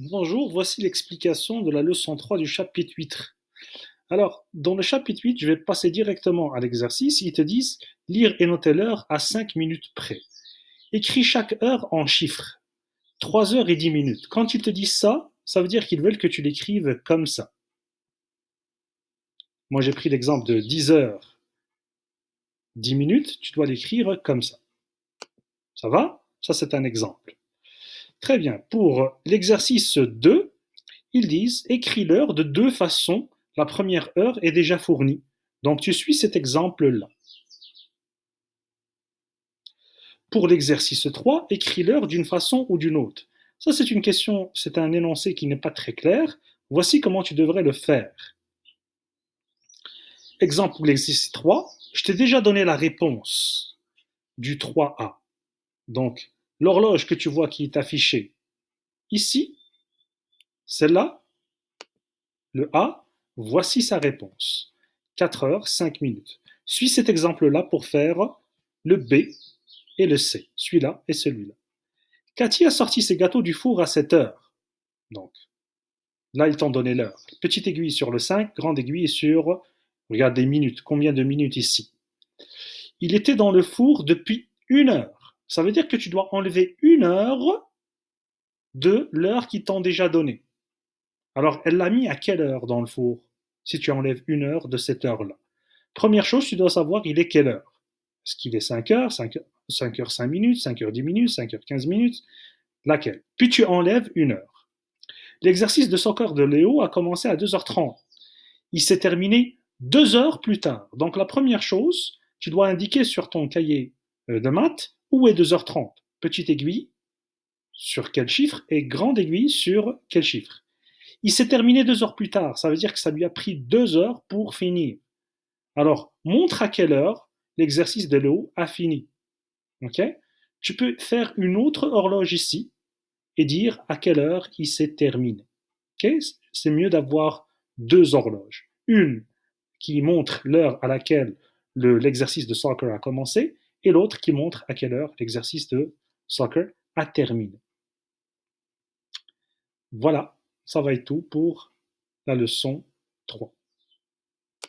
Bonjour, voici l'explication de la leçon 3 du chapitre 8. Alors, dans le chapitre 8, je vais passer directement à l'exercice. Ils te disent lire et noter l'heure à 5 minutes près. Écris chaque heure en chiffres, 3 heures et 10 minutes. Quand ils te disent ça, ça veut dire qu'ils veulent que tu l'écrives comme ça. Moi, j'ai pris l'exemple de 10 heures, 10 minutes, tu dois l'écrire comme ça. Ça va? Ça, c'est un exemple. Très bien. Pour l'exercice 2, ils disent écris l'heure de deux façons. La première heure est déjà fournie. Donc tu suis cet exemple-là. Pour l'exercice 3, écris l'heure d'une façon ou d'une autre. Ça, c'est une question, c'est un énoncé qui n'est pas très clair. Voici comment tu devrais le faire. Exemple pour l'exercice 3, je t'ai déjà donné la réponse du 3A. Donc, l'horloge que tu vois qui est affichée ici, celle-là, le A, voici sa réponse. 4 heures, 5 minutes. Suis cet exemple-là pour faire le B et le C, celui-là et celui-là. Cathy a sorti ses gâteaux du four à 7 heures. Donc, là, ils t'ont donné l'heure. Petite aiguille sur le 5, grande aiguille sur, regarde les minutes. Combien de minutes ici? Il était dans le four depuis 1 heure. Ça veut dire que tu dois enlever 1 heure de l'heure qu'ils t'ont déjà donnée. Alors, elle l'a mis à quelle heure dans le four si tu enlèves 1 heure de cette heure-là? Première chose, tu dois savoir, il est quelle heure? Est-ce qu'il est 5 heures, 5 heures 5 minutes, 5 heures 10 minutes, 5 heures 15 minutes? Laquelle? Puis tu enlèves 1 heure. L'exercice de soccer de Léo a commencé à 2h30. Il s'est terminé 2 heures plus tard. Donc la première chose, tu dois indiquer sur ton cahier de maths où est 2h30. Petite aiguille sur quel chiffre et grande aiguille sur quel chiffre. Il s'est terminé 2 heures plus tard. Ça veut dire que ça lui a pris 2 heures pour finir. Alors, montre à quelle heure l'exercice de Léo a fini. Ok? Tu peux faire une autre horloge ici et dire à quelle heure il s'est terminé. Okay? C'est mieux d'avoir deux horloges. Une qui montre l'heure à laquelle l'exercice de soccer a commencé et l'autre qui montre à quelle heure l'exercice de soccer a terminé. Voilà, ça va être tout pour la leçon 3.